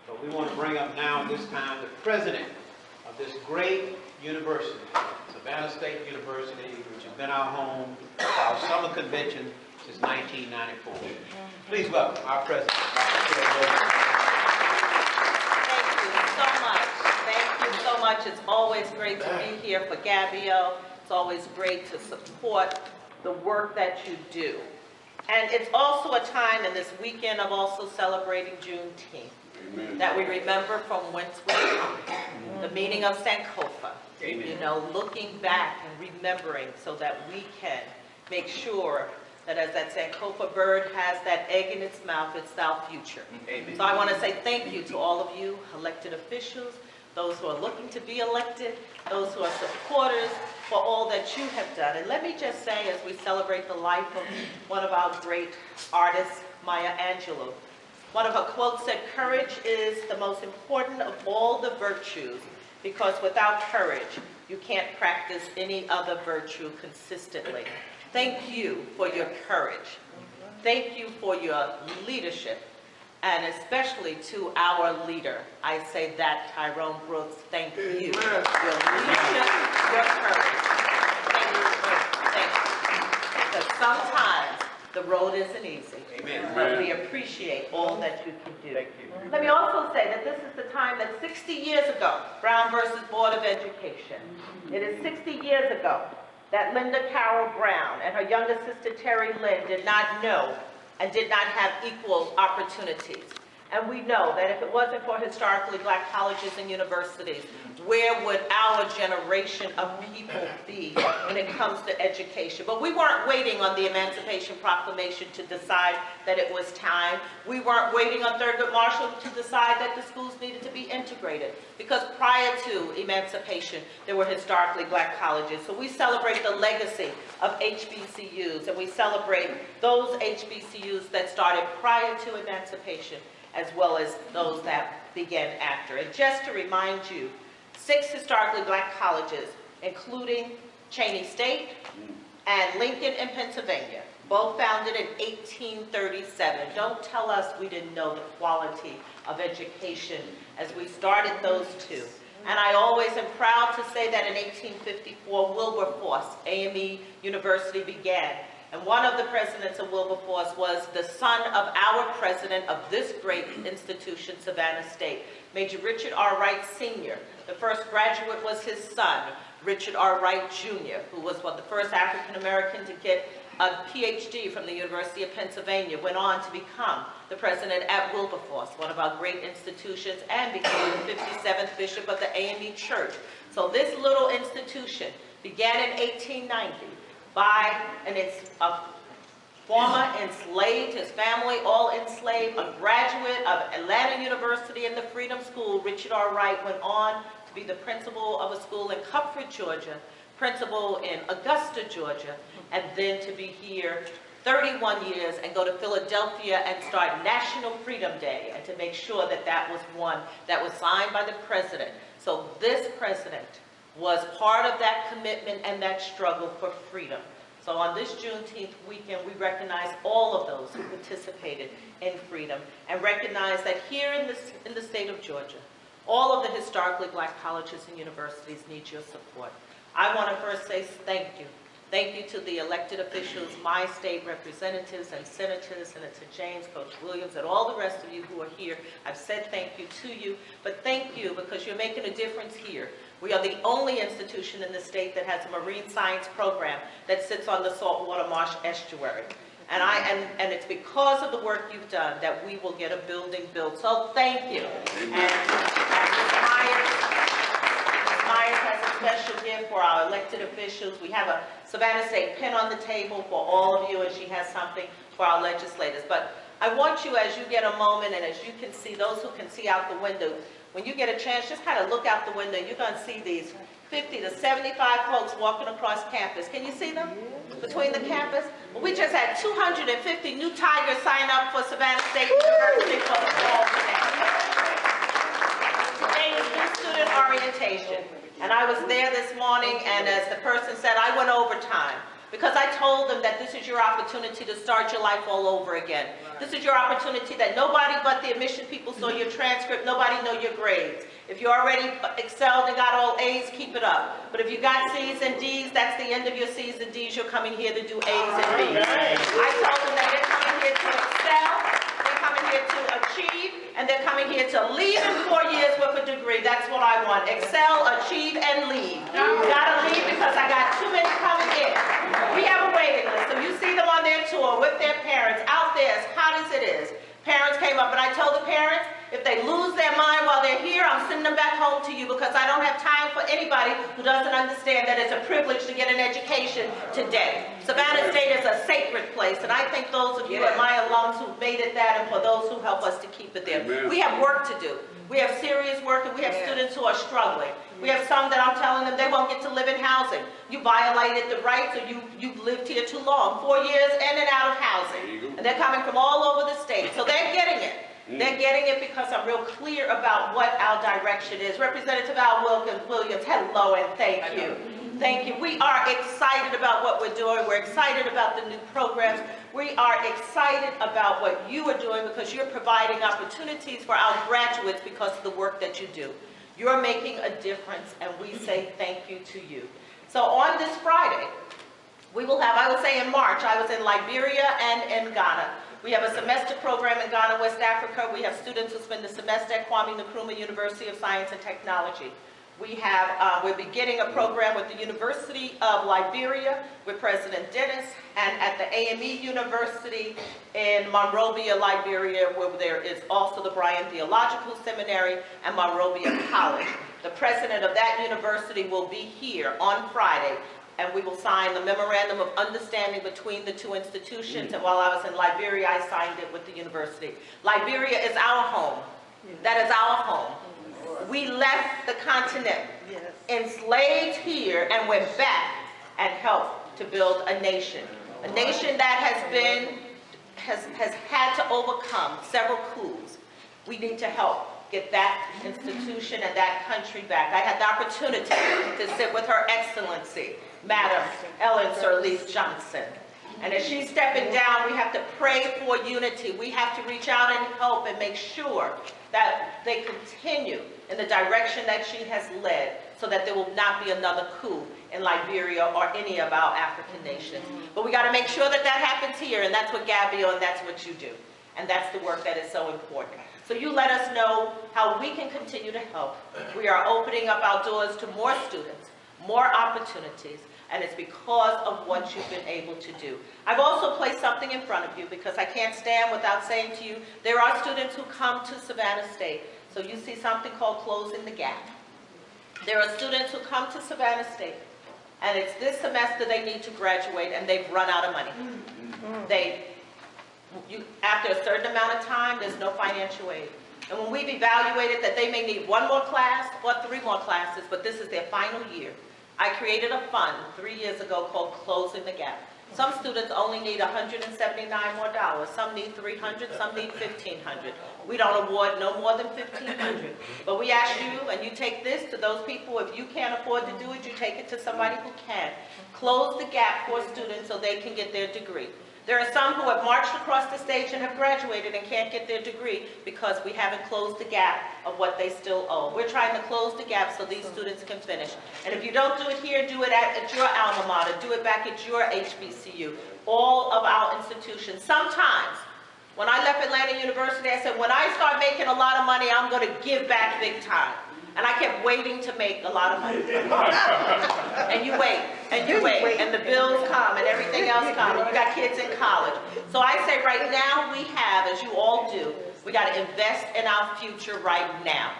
So we want to bring up now at this time the president of this great university, Savannah State University, which has been our home, our summer convention since 1994. Please welcome our president. Thank you so much. It's always great to be here for GABEO. It's always great to support the work that you do. And it's also a time in this weekend of also celebrating Juneteenth. Amen. That we remember from whence we come, the meaning of Sankofa. Amen. You know, looking back and remembering so that we can make sure that as that Sankofa bird has that egg in its mouth, it's our future. Amen. So I want to say thank you to all of you elected officials, those who are looking to be elected, those who are supporters, for all that you have done. And let me just say, as we celebrate the life of one of our great artists, Maya Angelou, one of her quotes said, "Courage is the most important of all the virtues, because without courage, you can't practice any other virtue consistently." Thank you for your courage. Thank you for your leadership. And especially to our leader, I say that, Tyrone Brooks, thank you. Your leadership, your courage. Thank you. Because sometimes the road isn't easy. Amen. But we appreciate all that you can do. Thank you. Let me also say that this is the time that 60 years ago, Brown versus Board of Education. It is 60 years ago that Linda Carroll Brown and her younger sister Terry Lynn did not know and did not have equal opportunities. And we know that if it wasn't for historically black colleges and universities, where would our generation of people be when it comes to education? But we weren't waiting on the Emancipation Proclamation to decide that it was time. We weren't waiting on Thurgood Marshall to decide that the schools needed to be integrated. Because prior to emancipation, there were historically black colleges. So we celebrate the legacy of HBCUs, and we celebrate those HBCUs that started prior to emancipation, as well as those that began after. And just to remind you, 6 historically black colleges, including Cheney State and Lincoln in Pennsylvania, both founded in 1837. Don't tell us we didn't know the quality of education as we started those two. And I always am proud to say that in 1854, Wilberforce, AME University began. And one of the presidents of Wilberforce was the son of our president of this great institution, Savannah State, Major Richard R. Wright Sr. The first graduate was his son, Richard R. Wright Jr., who was the first African-American to get a PhD from the University of Pennsylvania, went on to become the president at Wilberforce, one of our great institutions, and became the 57th bishop of the AME Church. So this little institution began in 1890. By a former enslaved, his family all enslaved, a graduate of Atlanta University and the Freedom School. Richard R. Wright went on to be the principal of a school in Cupford, Georgia, principal in Augusta, Georgia, and then to be here 31 years and go to Philadelphia and start National Freedom Day, and to make sure that that was one that was signed by the president. So this president was part of that commitment and that struggle for freedom. So on this Juneteenth weekend, we recognize all of those who participated in freedom, and recognize that here in the state of Georgia, all of the historically black colleges and universities need your support. I want to first say thank you. Thank you to the elected officials, my state representatives and senators, Senator James, Coach Williams, and all the rest of you who are here. I've said thank you to you, but thank you because you're making a difference here. We are the only institution in the state that has a marine science program that sits on the saltwater marsh estuary. And it's because of the work you've done that we will get a building built. So thank you. And Ms. Myers has a special gift for our elected officials. We have a Savannah State pin on the table for all of you, and she has something for our legislators. But I want you, as you get a moment, and as you can see, those who can see out the window, when you get a chance, just kind of look out the window. You're going to see these 50 to 75 folks walking across campus. Can you see them between the campus? Well, we just had 250 new Tigers sign up for Savannah State University for the fall today. Today is new student orientation. And I was there this morning, and as the person said, I went overtime because I told them that this is your opportunity to start your life all over again. This is your opportunity that nobody but the admission people saw your transcript, nobody know your grades. If you already excelled and got all A's, keep it up. But if you got C's and D's, that's the end of your C's and D's. You're coming here to do A's and B's. I told them that they're coming here to excel, they're coming here to achieve, and they're coming here to leave in 4 years with a degree. That's what I want. Excel, achieve, and leave. You gotta leave because I got too many coming in. We have a waiting list. So you see them on their tour with their parents out there as hot as it is. Parents came up and I told the parents, if they lose their mind while they're here, I'm sending them back home to you because I don't have time for anybody who doesn't understand that it's a privilege to get an education today. Savannah State is a sacred place, and I thank those of you and my alums who made it that and for those who help us to keep it there. We have work to do. We have serious work, and we have students who are struggling. We have some that I'm telling them they won't get to live in housing. You violated the rights, or you've lived here too long. 4 years in and out of housing. And they're coming from all over the state, so they're getting it. They're getting it because I'm real clear about what our direction is. Representative Al Williams, hello and thank you. Thank you. We are excited about what we're doing. We're excited about the new programs. We are excited about what you are doing because you're providing opportunities for our graduates because of the work that you do. You're making a difference, and we say thank you to you. So on this Friday, we will have, I would say in March, I was in Liberia and in Ghana. We have a semester program in Ghana, West Africa. We have students who spend the semester at Kwame Nkrumah University of Science and Technology. We're beginning a program with the University of Liberia with President Dennis, and at the AME University in Monrovia, Liberia, where there is also the Bryan Theological Seminary and Monrovia College. The president of that university will be here on Friday, and we will sign the Memorandum of Understanding between the two institutions. And while I was in Liberia, I signed it with the university. Liberia is our home. That is our home. We left the continent enslaved here and went back and helped to build a nation. A nation that has had to overcome several coups. We need to help get that institution and that country back. I had the opportunity to sit with Her Excellency, Madam Ellen Sirleaf Johnson. And as she's stepping down, we have to pray for unity. We have to reach out and help and make sure that they continue in the direction that she has led so that there will not be another coup in Liberia or any of our African nations. But we got to make sure that that happens here, and that's what GABEO and that's what you do. And that's the work that is so important. So you let us know how we can continue to help. We are opening up our doors to more students, more opportunities, and it's because of what you've been able to do. I've also placed something in front of you because I can't stand without saying to you, there are students who come to Savannah State. So you see something called Closing the Gap. There are students who come to Savannah State, and it's this semester they need to graduate, and they've run out of money. After a certain amount of time, there's no financial aid. And when we've evaluated that they may need 1 more class or 3 more classes, but this is their final year, I created a fund 3 years ago called Closing the Gap. Some students only need $179 more. Some need $300, some need $1,500. We don't award no more than $1,500. But we ask you, and you take this to those people, if you can't afford to do it, you take it to somebody who can. Close the gap for students so they can get their degree. There are some who have marched across the stage and have graduated and can't get their degree because we haven't closed the gap of what they still owe. We're trying to close the gap so these students can finish. And if you don't do it here, do it at your alma mater, do it back at your HBCU, all of our institutions. Sometimes, when I left Atlanta University, I said, when I start making a lot of money, I'm going to give back big time. And I kept waiting to make a lot of money. And you wait, and you wait, and the bills come, and everything else comes, and you got kids in college. So I say right now we have, as you all do, we got to invest in our future right now.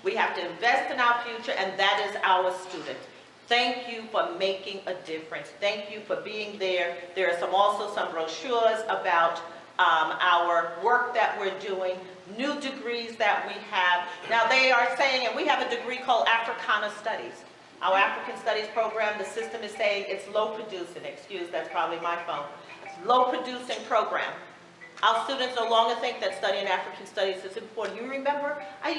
We have to invest in our future, and that is our students. Thank you for making a difference. Thank you for being there. There are also some brochures about our work that we're doing, new degrees that we have. Now they are saying, and we have a degree called Africana Studies. Our African Studies program, the system is saying it's low producing. Excuse, that's probably my phone. Low producing program. Our students no longer think that studying African Studies is important. You remember? I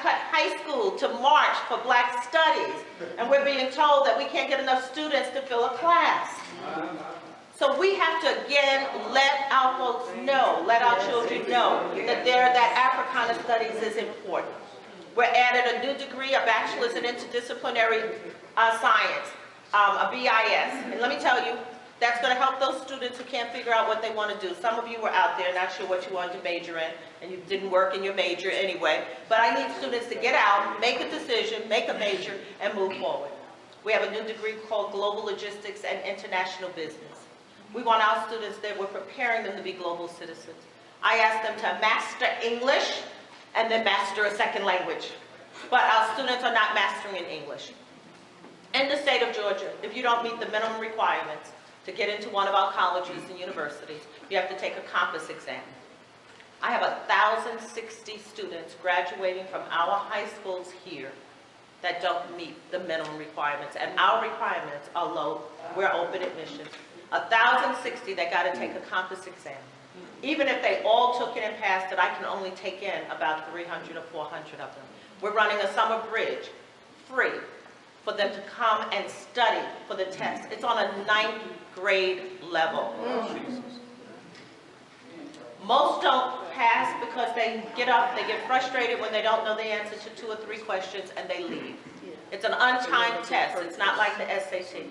cut high school to march for Black Studies, and we're being told that we can't get enough students to fill a class. So we have to, again, let our folks know, let our children know that Africana Studies is important. We're added a new degree, a bachelor's in interdisciplinary science, a BIS. And let me tell you, that's going to help those students who can't figure out what they want to do. Some of you were out there not sure what you wanted to major in, and you didn't work in your major anyway. But I need students to get out, make a decision, make a major, and move forward. We have a new degree called Global Logistics and International Business. We want our students that we're preparing them to be global citizens. I ask them to master English and then master a second language. But our students are not mastering in English. In the state of Georgia, if you don't meet the minimum requirements to get into one of our colleges and universities, you have to take a compass exam. I have 1,060 students graduating from our high schools here that don't meet the minimum requirements. And our requirements are low. We're open admissions. 1,060 that got to take a compass exam. Even if they all took it and passed it, I can only take in about 300 or 400 of them. We're running a summer bridge, free, for them to come and study for the test. It's on a 9th grade level. Most don't pass because they get up, they get frustrated when they don't know the answer to 2 or 3 questions and they leave. It's an untimed test. It's not like the SAT.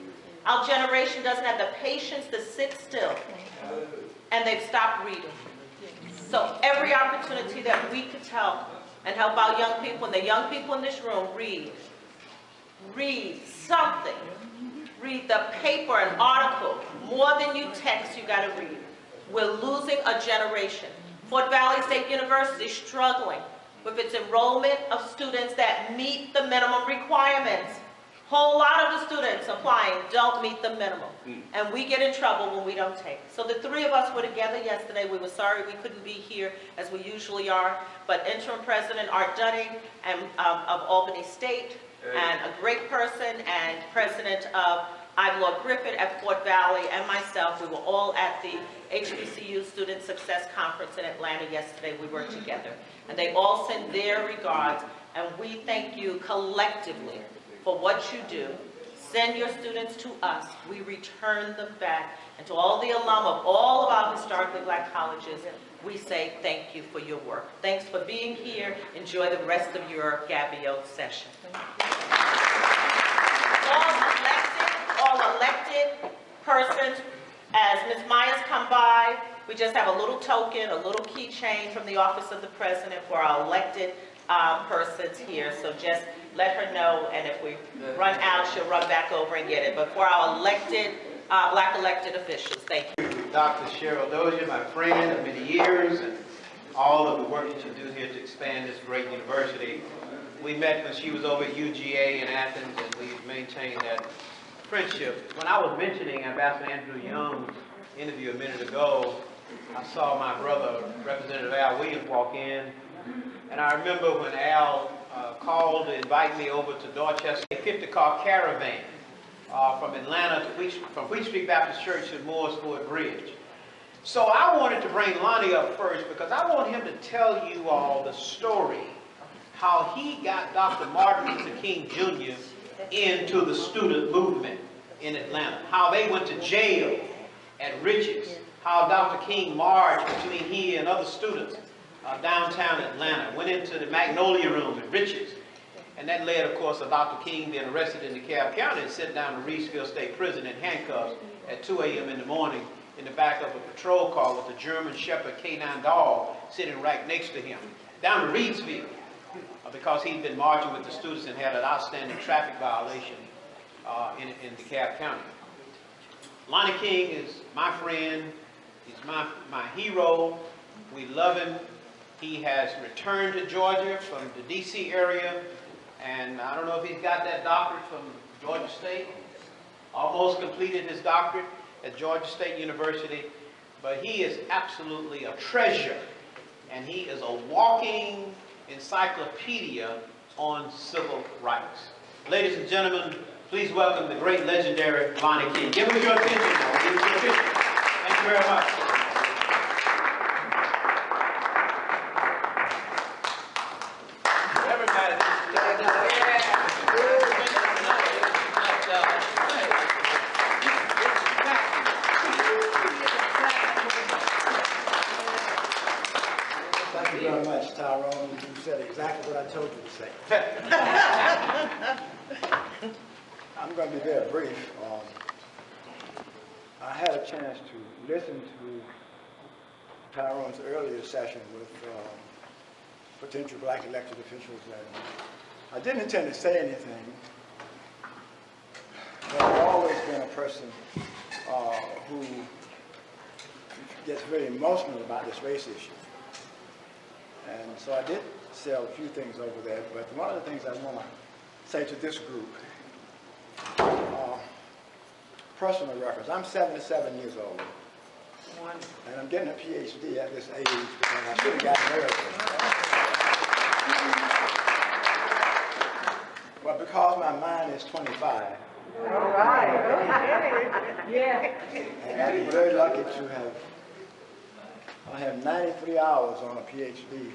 Our generation doesn't have the patience to sit still, and they've stopped reading. So every opportunity that we could help and help our young people, and the young people in this room, read something. Read the paper, an article. More than you text, you got to read. We're losing a generation. Fort Valley State University is struggling with its enrollment of students that meet the minimum requirements. Whole lot of the students applying don't meet the minimum, and we get in trouble when we don't take. So the 3 of us were together yesterday. We were sorry we couldn't be here as we usually are, but Interim President Art Dunning and, of Albany State, and a great person, and President of Lord Griffith at Fort Valley, and myself, we were all at the HBCU Student Success Conference in Atlanta yesterday. We were together, and they all send their regards, and we thank you collectively for what you do. Send your students to us. We return them back. And to all the alum of all of our historically black colleges, we say thank you for your work. Thanks for being here. Enjoy the rest of your GABEO session. All elected persons, as Ms. Myers come by, we just have a little token, a little keychain from the Office of the President for our elected persons here. So just let her know, and if we run out, she'll run back over and get it. But for our elected, black elected officials, thank you. Dr. Cheryl Dozier, my friend of many years, and all of the work that you do here to expand this great university. We met when she was over at UGA in Athens, and we've maintained that friendship. When I was mentioning Ambassador Andrew Young's interview a minute ago, I saw my brother, Representative Al Williams, walk in, and I remember when Al called to invite me over to Dorchester, a 50-car caravan from Atlanta to from Wheat Street Baptist Church to Mooresford Bridge. So I wanted to bring Lonnie up first because I want him to tell you all the story, how he got Dr. Martin Luther King Jr. into the student movement in Atlanta, how they went to jail at Rich's, how Dr. King marched between he and other students downtown Atlanta, went into the Magnolia Room at Rich's, and that led, of course, to Dr. King being arrested in DeKalb County and sent down to Reedsville State Prison in handcuffs at 2 a.m. in the morning in the back of a patrol car with a German Shepherd K9 dog sitting right next to him, down to Reedsville, because he'd been marching with the students and had an outstanding traffic violation in DeKalb County. Lonnie King is my friend. He's my hero. We love him. He has returned to Georgia from the D.C. area, and I don't know if he's got that doctorate from Georgia State. Almost completed his doctorate at Georgia State University, but he is absolutely a treasure, and he is a walking encyclopedia on civil rights. Ladies and gentlemen, please welcome the great legendary Lonnie King. Give him your attention now. Give him your attention. Thank you very much. Thank you very much, Tyrone. You said exactly what I told you to say. I'm going to be very brief. I had a chance to listen to Tyrone's earlier session with potential black elected officials, and I didn't intend to say anything, but I've always been a person who gets very emotional about this race issue. And so I did say a few things over there, but one of the things I want to say to this group, personal reference, I'm 77 years old, and I'm getting a PhD at this age because I should have gotten earlier. But because my mind is 25, All right. Yeah. and I'm very lucky to have, I have 93 hours on a PhD.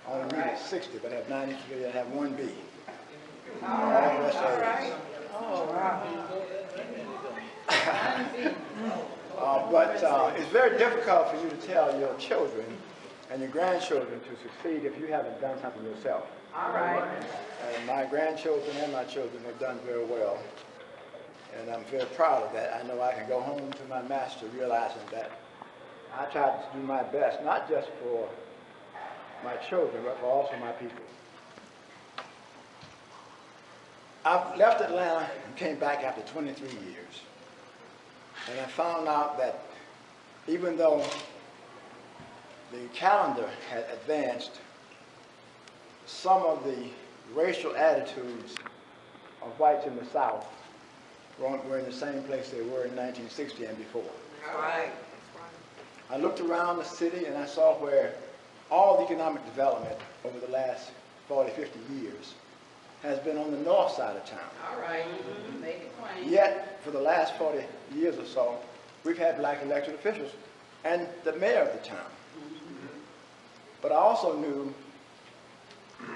I only needed 60, but I have 93, I have 1 B. All the rest are A's. Oh, wow. But it's very difficult for you to tell your children and your grandchildren to succeed if you haven't done something yourself. All right. And my grandchildren and my children have done very well. And I'm very proud of that. I know I can go home to my master realizing that I tried to do my best, not just for my children, but for also my people. I left Atlanta and came back after 23 years. And I found out that even though the calendar had advanced, some of the racial attitudes of whites in the South were in the same place they were in 1960 and before. All right. I looked around the city and I saw where all the economic development over the last 40, 50 years has been on the north side of town. All right. Make it plain. Yet, for the last 40 years or so, we've had black elected officials and the mayor of the town. But I also knew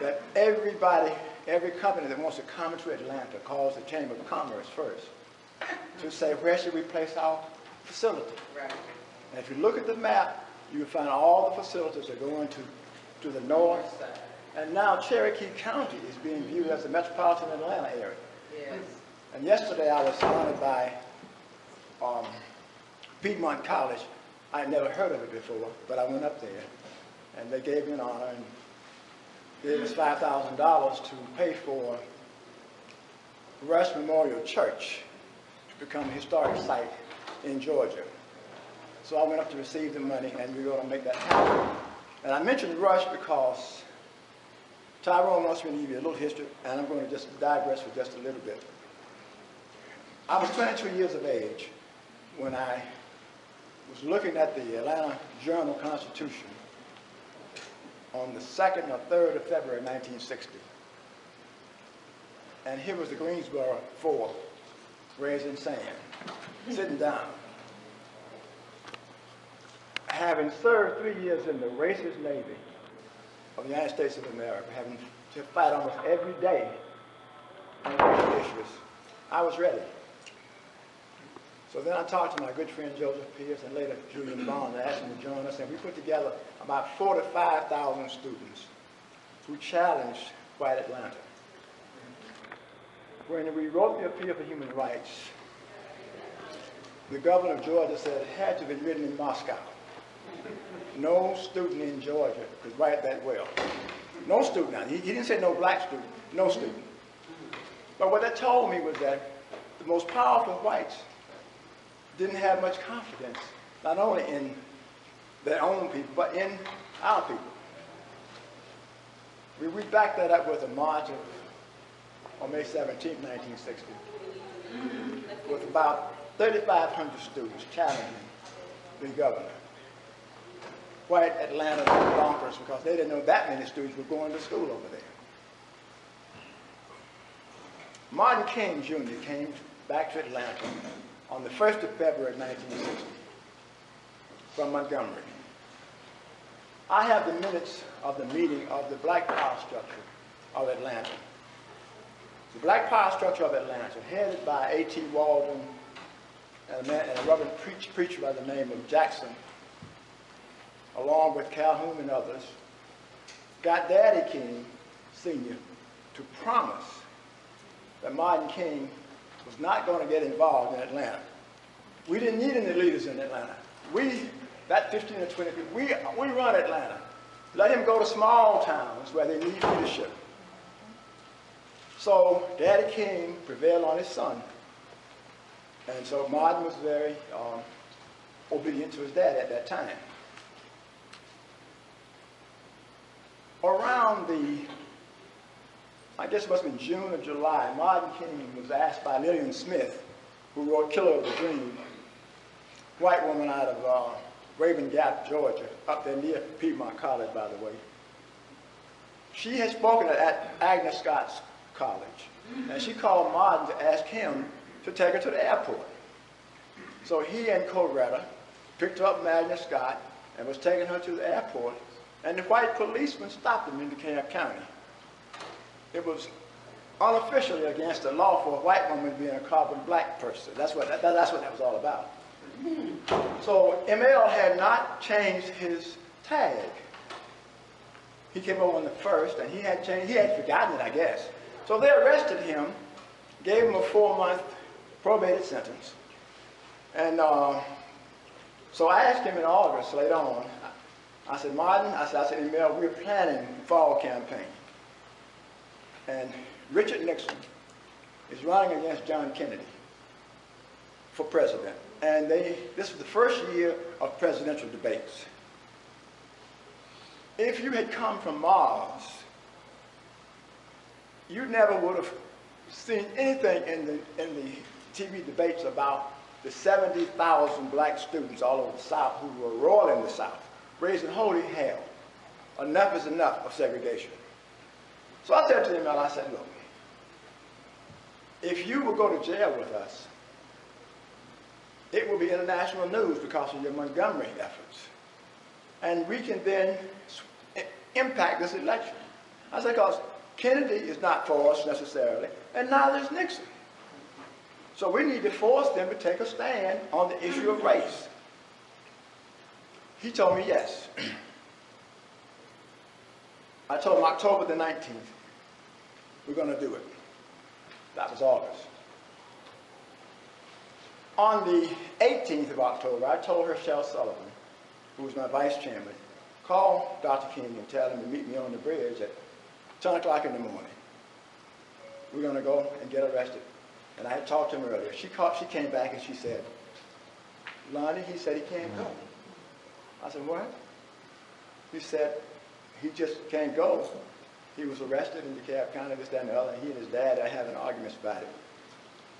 that everybody, every company that wants to come to Atlanta calls the Chamber of Commerce first to say, where should we place our facility? Right. And if you look at the map, you will find all the facilities are going to the north. And now Cherokee County is being viewed as the metropolitan Atlanta area. Yes. And yesterday I was honored by Quitman College. I had never heard of it before, but I went up there and they gave me an honor and gave us $5,000 to pay for Rush Memorial Church to become a historic site in Georgia. So I went up to receive the money and we're going to make that happen. And I mentioned Rush because Tyrone wants me to give you a little history, and I'm going to just digress for just a little bit. I was 22 years of age when I was looking at the Atlanta Journal-Constitution on the 2nd or 3rd of February 1960. And here was the Greensboro 4 raising sand, sitting down. Having served 3 years in the racist Navy of the United States of America, having to fight almost every day on racial issues, I was ready. So then I talked to my good friend Joseph Pierce and later Julian Bond and asked them to join us, and we put together about 45,000 students who challenged white Atlanta. When we wrote the Appeal for Human Rights, the governor of Georgia said it had to be written in Moscow. No student in Georgia could write that well. No student. Now, he didn't say no black student, no student. But what that told me was that the most powerful whites didn't have much confidence, not only in their own people, but in our people. We backed that up with a march on May 17, 1960, with about 3,500 students challenging the governor. White Atlanta were bonkers because they didn't know that many students were going to school over there. Martin King Jr. came back to Atlanta on the 1st of February 1960 from Montgomery. I have the minutes of the meeting of the Black Power Structure of Atlanta. The Black Power Structure of Atlanta, headed by A.T. Walden and a Reverend preacher by the name of Jackson, along with Calhoun and others, got Daddy King Sr. to promise that Martin King was not going to get involved in Atlanta. We didn't need any leaders in Atlanta. That 15 or 20 people, we run Atlanta. Let him go to small towns where they need leadership. So Daddy King prevailed on his son. And so Martin was very obedient to his dad at that time. Around I guess it must have been June or July, Martin King was asked by Lillian Smith, who wrote Killer of the Dream, white woman out of Raven Gap, Georgia, up there near Piedmont College, by the way. She had spoken at Agnes Scott's college, and she called Martin to ask him to take her to the airport. So he and Coretta picked her up from Agnes Scott and was taking her to the airport, and the white policeman stopped him in DeKalb County. It was unofficially against the law for a white woman being a car with a black person. That's what that was all about. So ML had not changed his tag. He came over on the 1st, and he had forgotten it, I guess. So they arrested him, gave him a 4-month probated sentence. And so I asked him in August, later on, I said, Martin, I said, ML, we're planning a fall campaign. And Richard Nixon is running against John Kennedy for president. And this was the first year of presidential debates. If you had come from Mars, you never would have seen anything in the TV debates about the 70,000 black students all over the South who were roiling the South, raising holy hell. Enough is enough of segregation. So I said to him, I said, look, if you will go to jail with us, it will be international news because of your Montgomery efforts. And we can then impact this election. I said, because Kennedy is not for us necessarily, and neither is Nixon. So we need to force them to take a stand on the issue of race. He told me yes. I told him October the 19th, we're going to do it. That was August. On the 18th of October, I told Herschel Sullivan, who was my vice chairman, call Dr. King and tell him to meet me on the bridge at 10 o'clock in the morning. We're going to go and get arrested. And I had talked to him earlier. She came back and she said, Lonnie, he said he can't go. I said, what? He said, he just can't go. He was arrested in DeKalb County, this, that, and the other, and he and his dad are having arguments about it.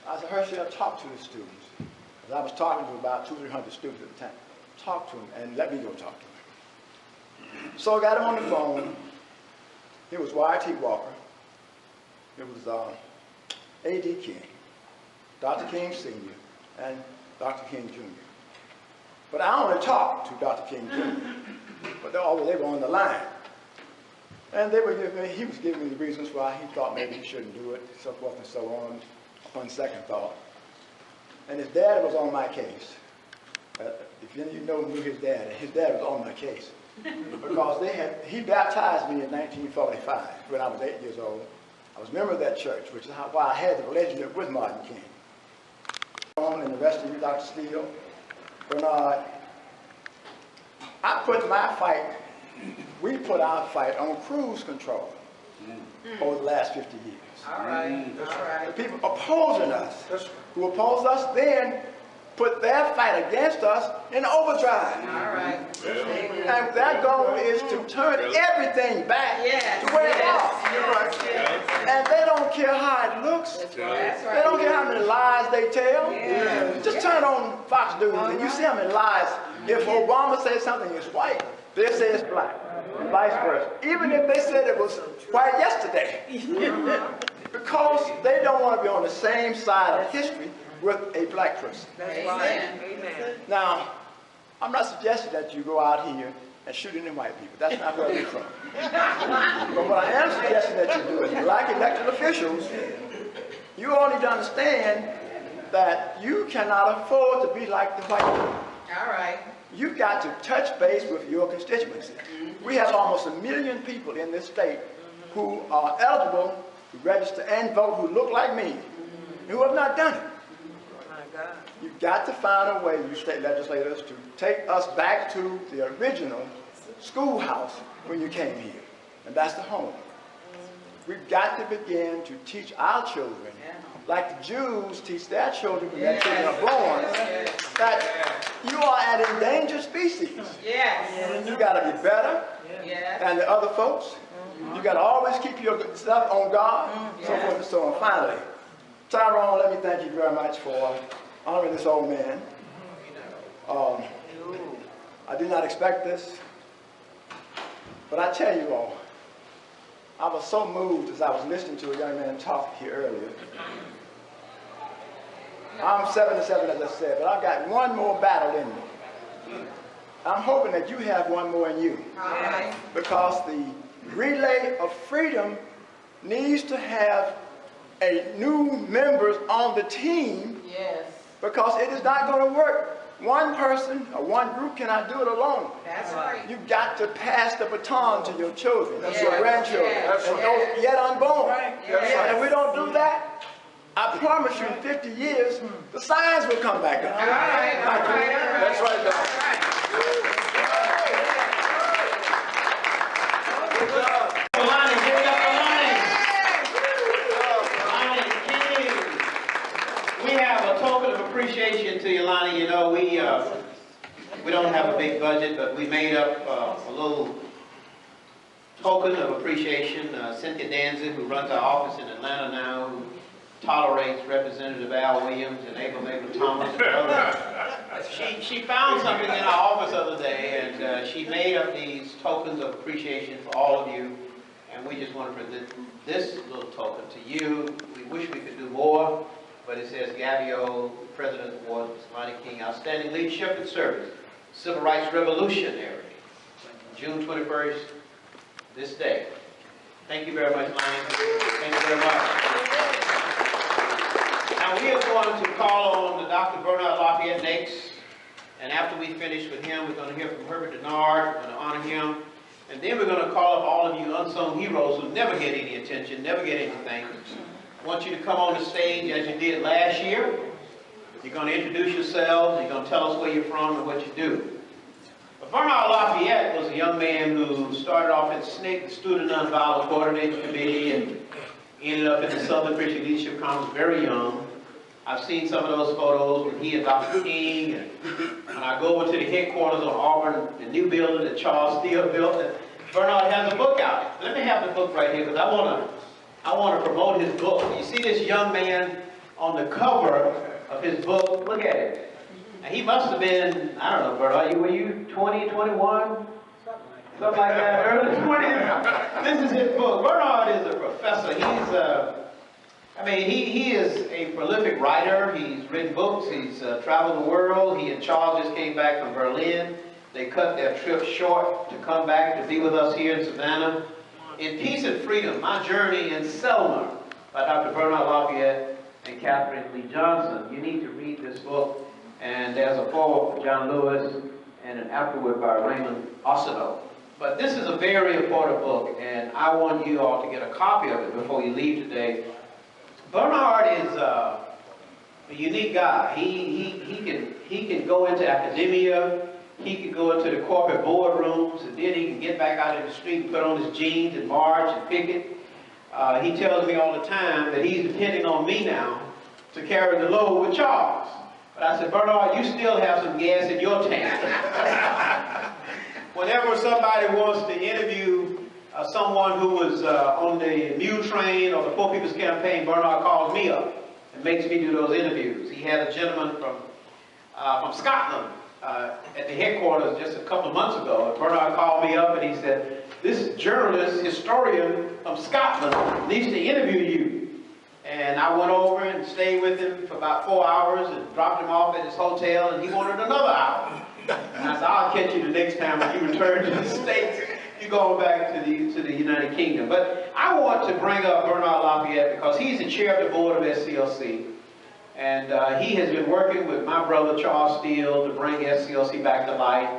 I said, Herschel, talk to the students. Because I was talking to about 200 or 300 students at the time. Talk to them and let me go talk to them. So I got him on the phone. It was Y.T. Walker. It was A.D. King, Dr. King Sr., and Dr. King Jr. But I only talked to Dr. King Jr., but they were on the line. And they were he was giving me the reasons why he thought maybe he shouldn't do it, so forth and so on, upon second thought. And his dad was on my case. If any of you knew his dad was on my case. Because he baptized me in 1945 when I was 8 years old. I was a member of that church, which is why I had the relationship with Martin King. And the rest of you, Dr. Steele, Bernard, we put our fight on cruise control over the last 50 years. All right, all right. The people opposing us, who opposed us then, put their fight against us in overdrive. All right. And their goal is to turn everything back to where it was. And they don't care how it looks. That's right. They don't care how many lies they tell. Just turn on Fox News and you see how many lies. If Obama says something is white, they say it's black, and vice versa. Even if they said it was white yesterday. Because they don't want to be on the same side of history with a black person. That's right. Amen. Now, I'm not suggesting that you go out here and shoot any white people. That's not where we're from. But what I am suggesting that you do is, black elected officials, you all need to understand that you cannot afford to be like the white people. All right. you've got to touch base with your constituency. We have almost 1 million people in this state who are eligible to register and vote who look like me, who have not done it. My God. You've got to find a way, you state legislators, to take us back to the original schoolhouse when you came here, and that's the home. We've got to begin to teach our children, like the Jews teach their children when their children are born, that you are an endangered species. Yes. You got to be better Yes. than the other folks. You got to always keep your good stuff on God, so forth and so on. Finally, Tyrone, let me thank you very much for honoring this old man. I did not expect this, but I tell you all, I was so moved as I was listening to a young man talk here earlier. I'm 77, as I said, but I've got one more battle in me. I'm hoping that you have one more in you. All right. Because the relay of freedom needs to have a new members on the team, Yes. because it is not going to work. One person or one group cannot do it alone. That's right. You've got to pass the baton to your children, Yes. your grandchildren, Yes. and those yet unborn. Yes. And if we don't do that, I promise you in 50 years, the signs will come back up. All right. All right. All right. That's right, Doc. All right. Lonnie, give it up for Lonnie. Lonnie, King. We have a token of appreciation to you, Lonnie. You know, we don't have a big budget, but we made up a little token of appreciation. Cynthia Danzig, who runs our office in Atlanta now, who tolerates Representative Al Williams and Abel Thomas and others. She found something in our office the other day, and she made up these tokens of appreciation for all of you, and we just want to present this little token to you. We wish we could do more, but it says GABEO President's Award, Lonnie King, Outstanding Leadership and Service, Civil Rights Revolutionary, June 21st, this day. Thank you very much, Lonnie. Thank you very much. Now we are going to call on Dr. Bernard Lafayette next, and after we finish with him, we're going to hear from Herbert Denard. We're going to honor him, and then we're going to call up all of you unsung heroes who never get any attention, never get anything. I want you to come on the stage as you did last year. You're going to introduce yourselves. You're going to tell us where you're from and what you do. But Bernard Lafayette was a young man who started off at SNCC, the Student Nonviolent Coordinating Committee, and ended up in the Southern Christian Leadership Conference very young. I've seen some of those photos when he and Dr. King, and when I go over to the headquarters on Auburn, the new building that Charles Steele built, and Bernard has a book out. Let me have the book right here, because I want to promote his book. You see this young man on the cover of his book? Look at it. And he must have been, I don't know, Bernard, were you 20, 21? Something like that, early 20s. This is his book. Bernard is a professor. He is a prolific writer. He's written books. He's traveled the world. He and Charles just came back from Berlin. They cut their trip short to come back to be with us here in Savannah. In Peace and Freedom, My Journey in Selma, by Dr. Bernard Lafayette and Catherine Lee Johnson. You need to read this book. And there's a foreword for John Lewis and an afterword by Raymond Ossino. But this is a very important book, and I want you all to get a copy of it before you leave today. Bernard is a unique guy. He can go into academia, he can go into the corporate boardrooms, and then he can get back out in the street and put on his jeans and march and picket. He tells me all the time that he's depending on me now to carry the load with Charles. But I said, Bernard, you still have some gas in your tank. Whenever somebody wants to interview someone who was on the Mule Train or the Poor People's Campaign, Bernard calls me up and makes me do those interviews. He had a gentleman from Scotland at the headquarters just a couple of months ago. And Bernard called me up and he said, this journalist, historian from Scotland needs to interview you. And I went over and stayed with him for about 4 hours and dropped him off at his hotel, and he wanted another hour. And I said, I'll catch you the next time when you return to the States. You're going back to the United Kingdom. But I want to bring up Bernard Lafayette because he's the chair of the board of SCLC. And he has been working with my brother Charles Steele to bring SCLC back to life.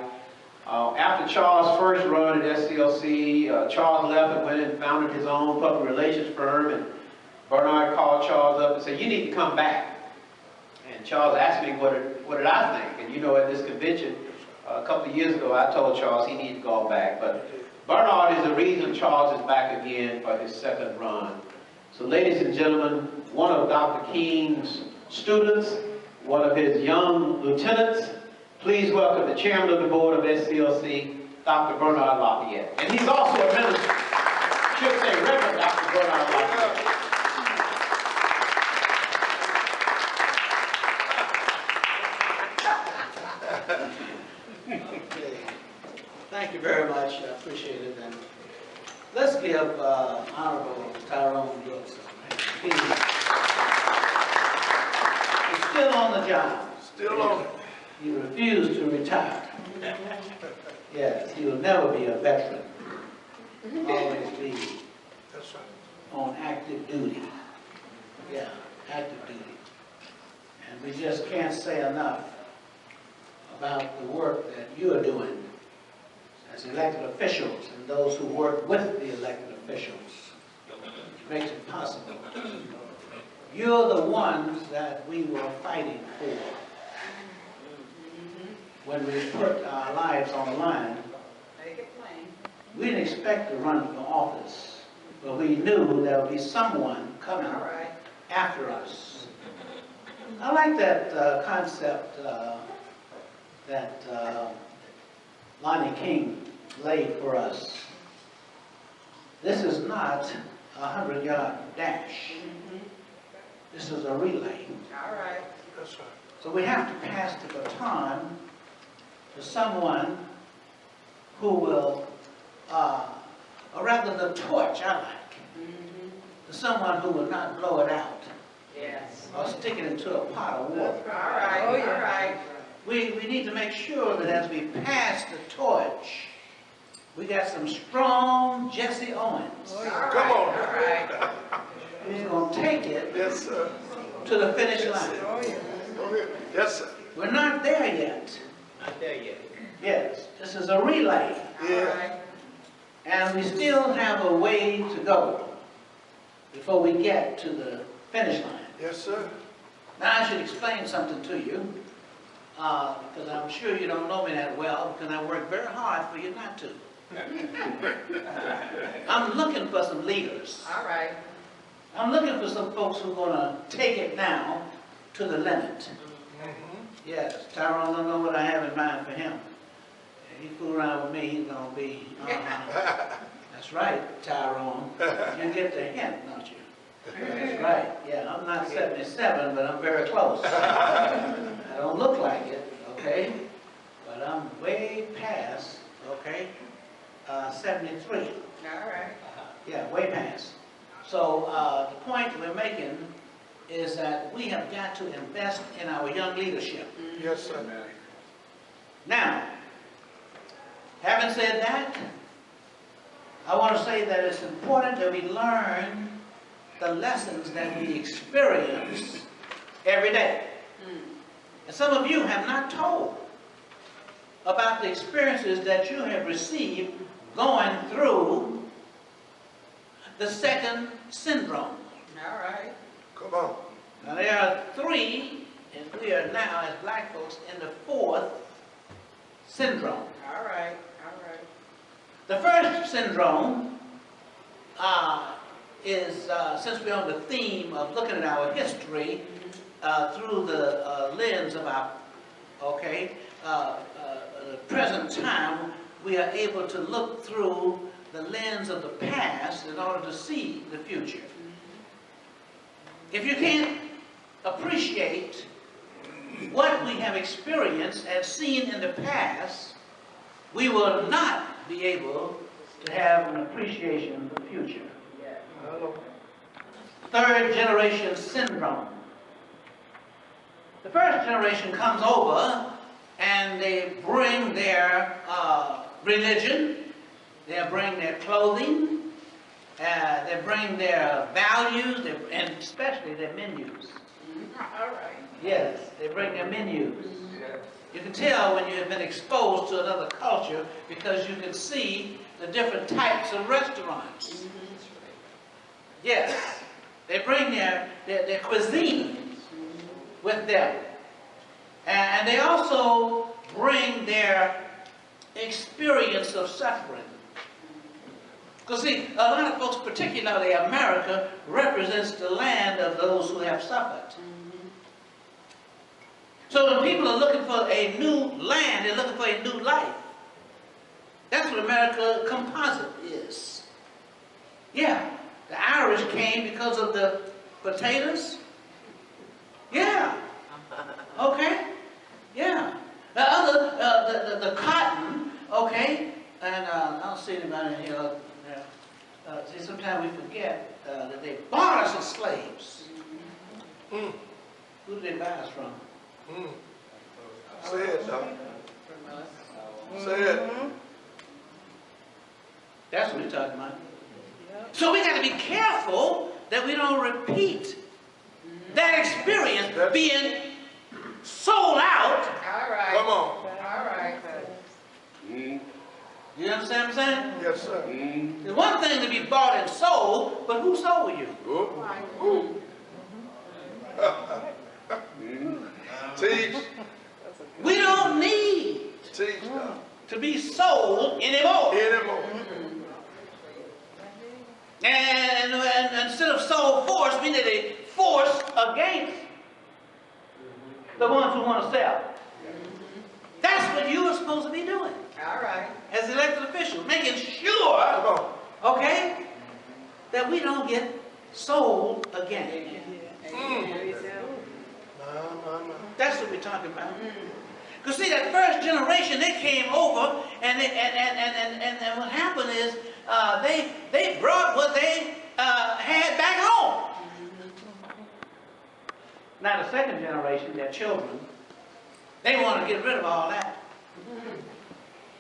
After Charles' first run at SCLC, Charles left and went and founded his own public relations firm, and Bernard called Charles up and said, "You need to come back." And Charles asked me what did I think. And you know, at this convention a couple of years ago, I told Charles he needed to go back. But Bernard is the reason Charles is back again for his second run. So ladies and gentlemen, one of Dr. King's students, one of his young lieutenants, please welcome the chairman of the board of SCLC, Dr. Bernard Lafayette. And he's also a minister. I should say Reverend Dr. Bernard Lafayette. Thank you very much. I appreciate it. And let's give Honorable Tyrone Brooks. He's still on the job. Still on it. He refused to retire. Yes, he will never be a veteran. Always be That's right. on active duty. Yeah, active duty. And we just can't say enough about the work that you are doing as elected officials and those who work with the elected officials. It makes it possible. You're the ones that we were fighting for when we put our lives on the line. Make it plain. We didn't expect to run for office, but we knew there would be someone coming All right. after us. I like that concept that Lonnie King laid for us. This is not a 100-yard dash. This is a relay. All right. That's right. So we have to pass the baton to someone who will, or rather the torch, I like, to someone who will not blow it out Yes. or stick it into a pot of water. All right. All right. We need to make sure that as we pass the torch, we got some strong Jesse Owens. All Come right. on. All right. Who's going to take it Yes, sir. to the finish line. Go ahead. Yes, sir. We're not there yet. Not there yet. Yes, this is a relay. All Yeah. right. And we still have a way to go before we get to the finish line. Yes, sir. Now I should explain something to you, because I'm sure you don't know me that well, because I work very hard for you not to. I'm looking for some leaders. All right. I'm looking for some folks who are going to take it now to the limit. Yes, Tyrone don't know what I have in mind for him. If he fool around with me, he's going to be, That's right, Tyrone. You get the hint, don't you? That's right. Yeah, I'm not 77, but I'm very close. I don't look like it, okay? But I'm way past, okay, 73. All right. Yeah, way past. So the point we're making is that we have got to invest in our young leadership. Yes, sir. Now, having said that, I want to say that it's important that we learn the lessons that we experience every day. And some of you have not told about the experiences that you have received going through the second syndrome. All right. Come on. Now there are three, and we are now, as black folks, in the fourth syndrome. All right. All right. The first syndrome is, since we're on the theme of looking at our history through the lens of our, the present time, we are able to look through the lens of the past in order to see the future. If you can't appreciate what we have experienced and seen in the past, we will not be able to have an appreciation for the future. Third generation syndrome. The first generation comes over and they bring their religion, they bring their clothing, they bring their values, and especially their menus. All right. Yes, they bring their menus. You can tell when you have been exposed to another culture because you can see the different types of restaurants. Yes, they bring their cuisine with them. And they also bring their experience of suffering. Because see, a lot of folks, particularly America, represents the land of those who have suffered. So when people are looking for a new land, they're looking for a new life. That's what America composite is. Yeah, the Irish came because of the potatoes. Yeah. Okay. Yeah. The other, the cotton. Okay. And I don't see anybody in here. See, sometimes we forget that they bought us as slaves. Who did they buy us from? Say it, Doc. Say it. That's what we're talking about. So we got to be careful that we don't repeat that experience being sold out. All right. Come on. All right. You understand what I'm saying? Yes, sir. It's one thing to be bought and sold, but who sold you? Teach. We don't need Teach, Doc. to be sold anymore. Anymore. And instead of sold force, we need a force against the ones who want to sell. That's what you are supposed to be doing All right. as elected officials, making sure, Come on. okay, that we don't get sold again. No. That's what we're talking about. Because see, that first generation, they came over, and what happened is they brought what they had back home. Now the second generation, their children, they want to get rid of all that.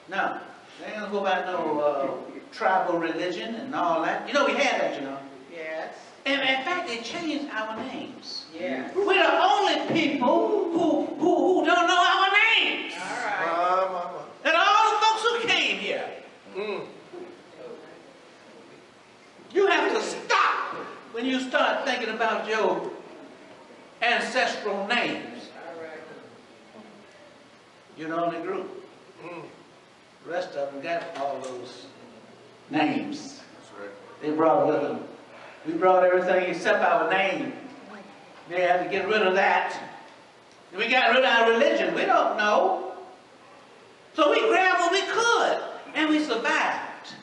No, they ain't gonna go by no tribal religion and all that. You know, we had that, you know. Yes. And in fact, they changed our names. Yes. We're the only people who don't know our names. All right. And all the folks who came here. You have to stop when you start thinking about your ancestral names. All right. You know, in the group. The rest of them got all those names. They brought with them. We brought everything except our name. They had to get rid of that. We got rid of our religion. We don't know. So we grabbed what we could, and we survived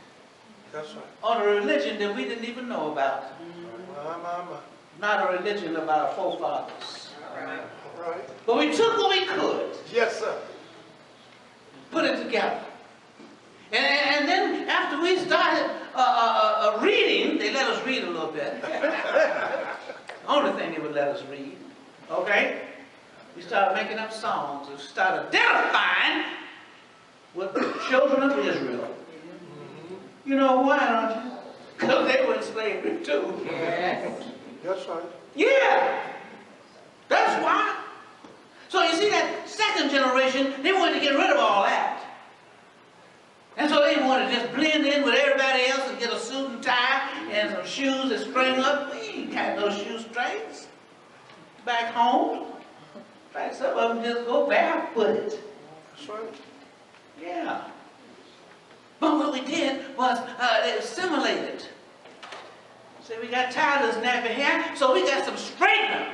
That's right. on a religion that we didn't even know about. Not a religion of our forefathers. All right. All right. But we took what we could, Yes, sir. put it together. And then after we started reading, they let us read a little bit. Only thing they would let us read. Okay? We started making up songs. We started identifying with the children of Israel. You know why, don't you? Because they were in slavery too. Yes. That's right. Yeah. That's why. So you see that second generation, they wanted to get rid of all that. And so they wanted to just blend in with everybody else and get a suit and tie and some shoes that string up. We ain't got no shoestrings back home. In fact, some of them just go barefooted. That's right. Yeah. But what we did was assimilate it. So we got tired of this nappy hair, so we got some straightener.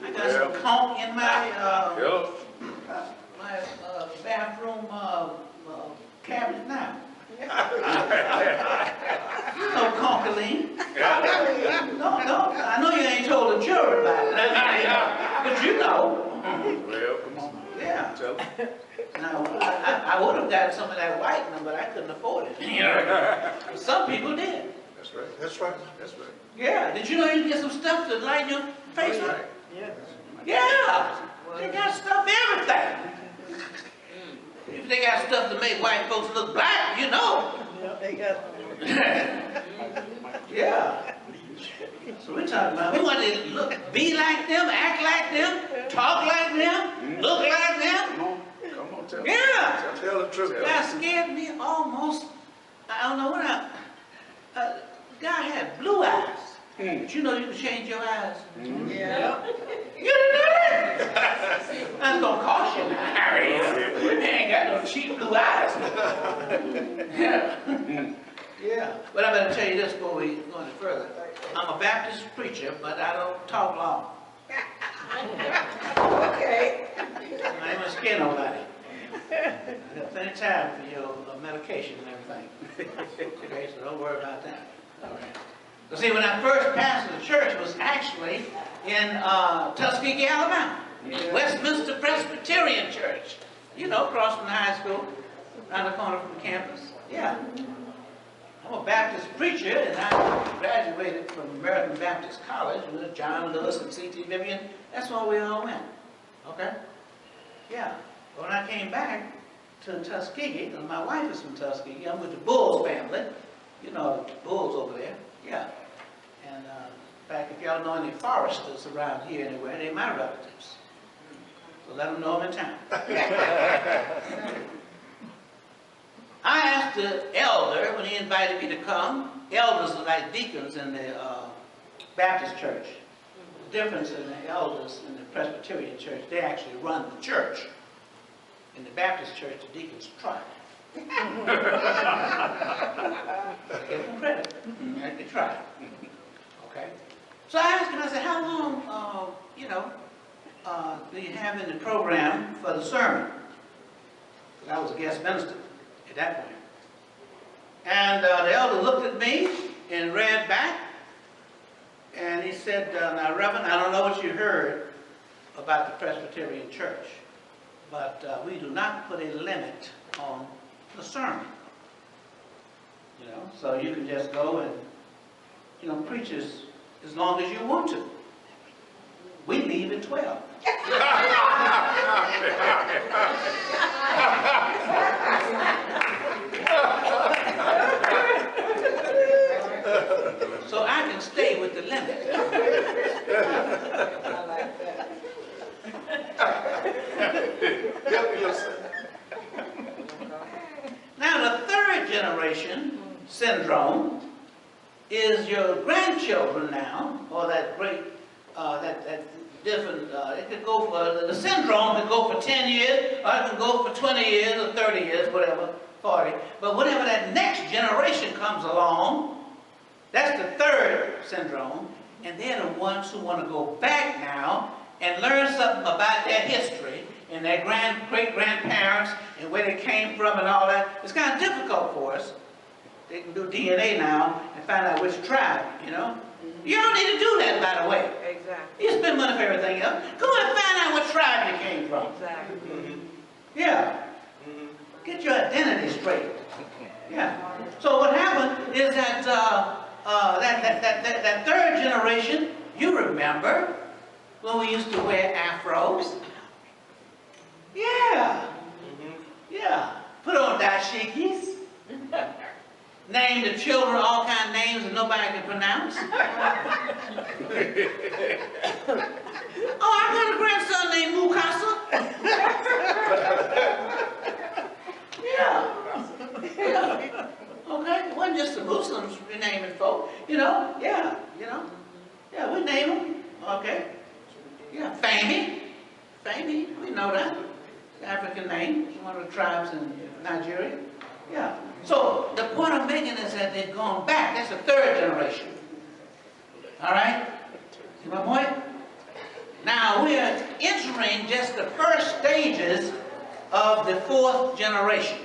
I got some comb in my bathroom cabinet now. You know Conqueline. No, I know you ain't told the jury about it, but you know. Well, come on. Yeah. Now, I would have got some of that whitening, but I couldn't afford it. You know? But some people did. That's right. That's right. That's right. Yeah. Did you know you can get some stuff to lighten your face up? Yeah. Yeah. They got stuff everything. If they got stuff to make white folks look black, you know. Yeah, they got. Yeah. So we're talking about, we want to look, be like them, act like them, talk like them, look like them. Come on, tell Yeah. Tell the truth. That scared me almost. I don't know what the guy had blue eyes. But you know you can change your eyes. Yeah. You didn't know that? That's gonna cost you now, Harry. You ain't got no cheap blue eyes. Yeah. Yeah. But I better tell you this before we go any further. I'm a Baptist preacher, but I don't talk long. Okay. I ain't gonna scare nobody. I got plenty of time for your medication and everything. Okay, so don't worry about that. All right. So see, when I first pastored the church was actually in Tuskegee, Alabama. Westminster Presbyterian Church. You know, across from the high school, around the corner from the campus. Yeah. I'm a Baptist preacher, and I graduated from American Baptist College with John Lewis and C.T. Vivian. That's where we all went. Okay? Yeah. But when I came back to Tuskegee, because my wife is from Tuskegee, I'm with the Bulls family. You know, the Bulls over there. Yeah. And in fact, if y'all know any foresters around here anywhere, they're my relatives. So let them know I'm in town. I asked the elder when he invited me to come. Elders are like deacons in the Baptist church. The difference in the elders in the Presbyterian church, they actually run the church. In the Baptist church, the deacons try. Give them credit. They try. Okay. So I asked him, I said, how long, do you have in the program for the sermon? Because I was a guest minister at that point. And the elder looked at me and read back. And he said, now, Reverend, I don't know what you heard about the Presbyterian church, but we do not put a limit on the sermon. You know, so you can just go and, preach as long as you want to. We leave at 12. So I can stay with the limit. I like that. Now, the third generation syndrome is your grandchildren now, or that great, that different, it could go for, the syndrome could go for 10 years, or it can go for 20 years, or 30 years, whatever, 40. But whenever that next generation comes along, that's the third syndrome, and they're the ones who want to go back now and learn something about their history and their great-grandparents and where they came from and all that. It's kind of difficult for us. They can do DNA now and find out which tribe, You don't need to do that, by the way. Exactly. You spend money for everything else. Go and find out what tribe you came from. Exactly. Yeah. Get your identity straight. Yeah. So what happened is that that third generation, you remember when we used to wear afros? Yeah. Yeah. Put on dashikis. Name the children all kind of names that nobody can pronounce. Oh, I got a grandson named Mukasa. Yeah. Okay, it wasn't just the Muslims renaming folk, Yeah, Yeah, we name them. Okay. Yeah, Fahmy, we know that. African name, one of the tribes in Nigeria. Yeah. So the point I'm making is that they've gone back. That's the third generation. All right? See my point? Now we are entering just the first stages of the fourth generation.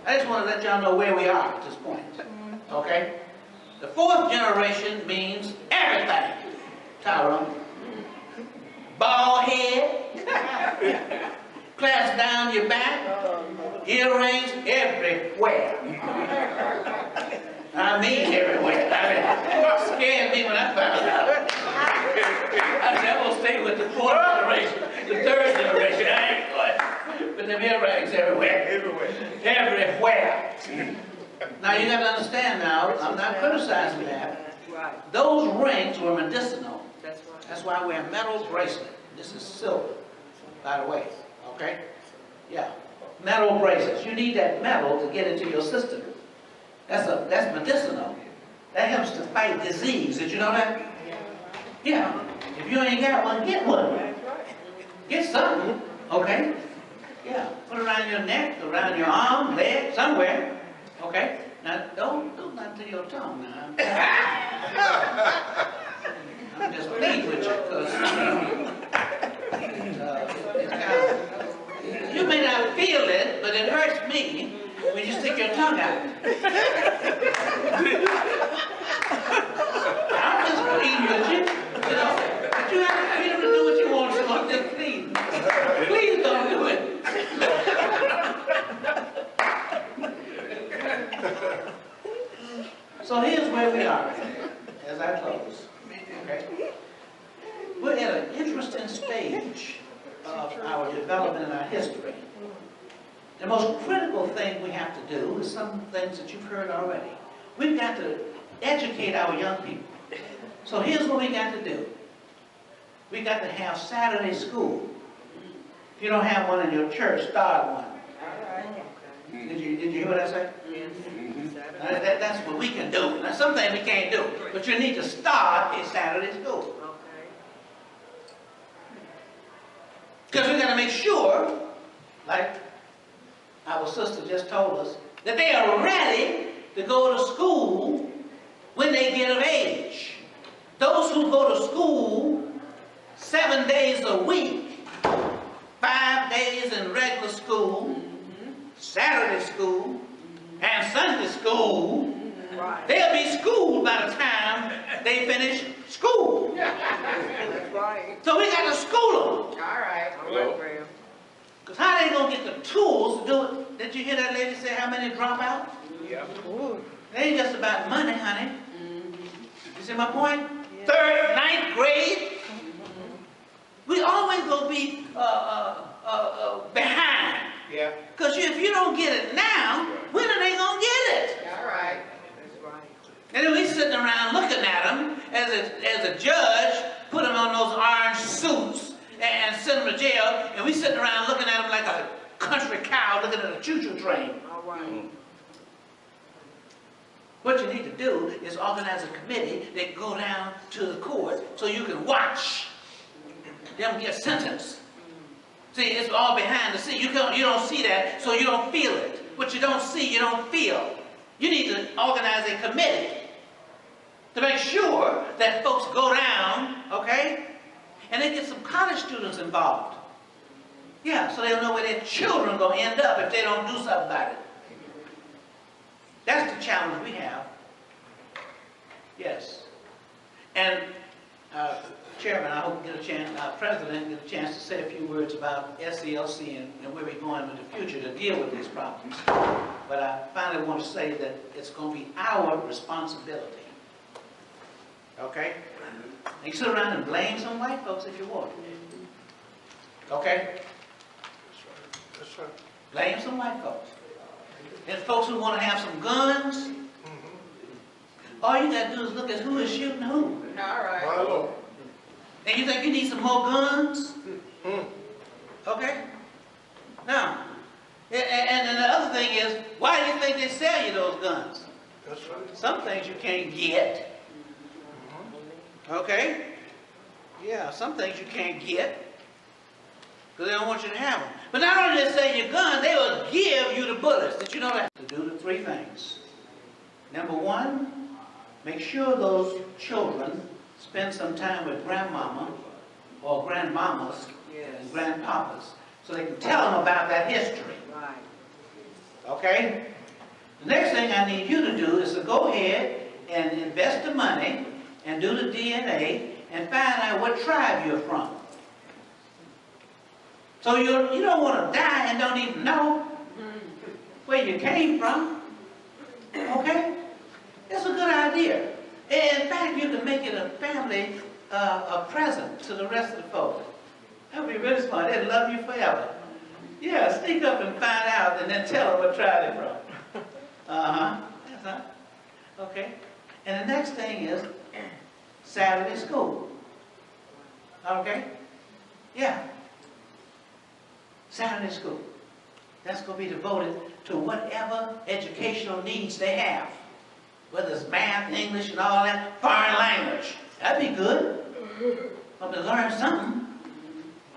I just want to let y'all know where we are at this point. Okay? The fourth generation means everything. Tyrone. Bald head. Clasp down your back. Earrings everywhere. I mean everywhere. It scared me when I found out. I said, I'm going to stay with the fourth generation, the third generation. I ain't going. But them earrings everywhere. Everywhere. Now you got to understand now, I'm not criticizing that. Right, those rings were medicinal. that's right. That's why I wear a metal bracelet. This is silver, by the way, okay? Yeah, metal bracelets. You need that metal to get into your system. That's medicinal. That helps to fight disease. Did you know that? Yeah. If you ain't got one, get one. That's right. Get something, okay? Yeah. Put it around your neck, around your arm, leg, somewhere. Okay? Now, don't do nothing to your tongue now. I'm just pleased with you, because you may not feel it, but it hurts me when you stick your tongue out. I'm just pleased with you, you know. But you have the freedom to do what you want, so I'm just pleased. Please don't do it. So here's where we are, as I close. Okay? We're at an interesting stage of our development and our history. The most critical thing we have to do is some things that you've heard already. We've got to educate our young people. So here's what we got to do. We got to have Saturday school. If you don't have one in your church, start one. Did you hear what I said? That's what we can do. Now, some things we can't do, but you need to start a Saturday school. Because we got to make sure, like our sister just told us, that they are ready to go to school when they get of age. Those who go to school 7 days a week, 5 days in regular school, Saturday school, and Sunday school, they'll be schooled by the time they finish school. That's right. So we got to school them. All right. Well. Because how they going to get the tools to do it? Did you hear that lady say how many drop out? Yeah. It ain't just about money, honey. You see my point? 3rd, 9th grade. We always going to be behind. Yeah. Because if you don't get it now, when are they going to get it? All right. That's right. And then we sitting around looking at them as a judge, put them on those orange suits and send them to jail, and we sitting around looking at them like a country cow looking at a choo-choo train. All right. What you need to do is organize a committee that go down to the court so you can watch them get sentenced. See, it's all behind the scenes. You don't see that, so you don't feel it. What you don't see, you don't feel. You need to organize a committee to make sure that folks go down, okay? And they get some college students involved. Yeah, so they'll know where their children are going to end up if they don't do something about it. That's the challenge we have. Yes. And Chairman, I hope we get a chance, President, get a chance to say a few words about SELC and where we're going in the future to deal with these problems. But I finally want to say that it's going to be our responsibility. Okay? And you sit around and blame some white folks if you want. Okay? That's right. Blame some white folks. And folks who want to have some guns, all you got to do is look at who is shooting who. All right. My Lord. And you think you need some more guns? Okay? Now, and then the other thing is, why do you think they sell you those guns? That's right. Some things you can't get. Okay? Yeah, some things you can't get. Because they don't want you to have them. But not only do they sell you guns, they will give you the bullets. Did you know that? To do the 3 things. Number 1, make sure those children spend some time with grandmama or grandmamas and grandpapas so they can tell them about that history. Right. Okay? The next thing I need you to do is to go ahead and invest the money and do the DNA and find out what tribe you're from. So you don't want to die and don't even know where you came from. Okay? It's a good idea. In fact, you can make it a family a present to the rest of the folks. That would be really smart. They'd love you forever. Yeah, sneak up and find out and then tell them what tribe they're from. Uh-huh. Okay. And the next thing is Saturday school. Okay? Yeah. Saturday school. That's going to be devoted to whatever educational needs they have. Whether it's math, English, and all that, foreign language. That'd be good. But to learn something,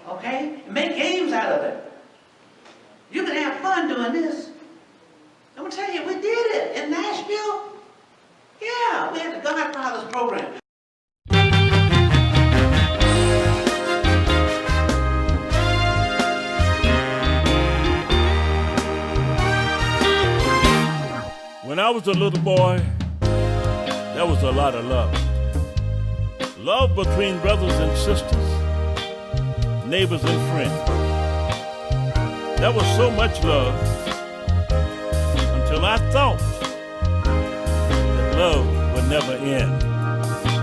okay? And make games out of it. You can have fun doing this. I'm going to tell you, we did it in Nashville. Yeah, we had the Godfathers program. When I was a little boy, there was a lot of love. Love between brothers and sisters, neighbors and friends. There was so much love until I thought that love would never end.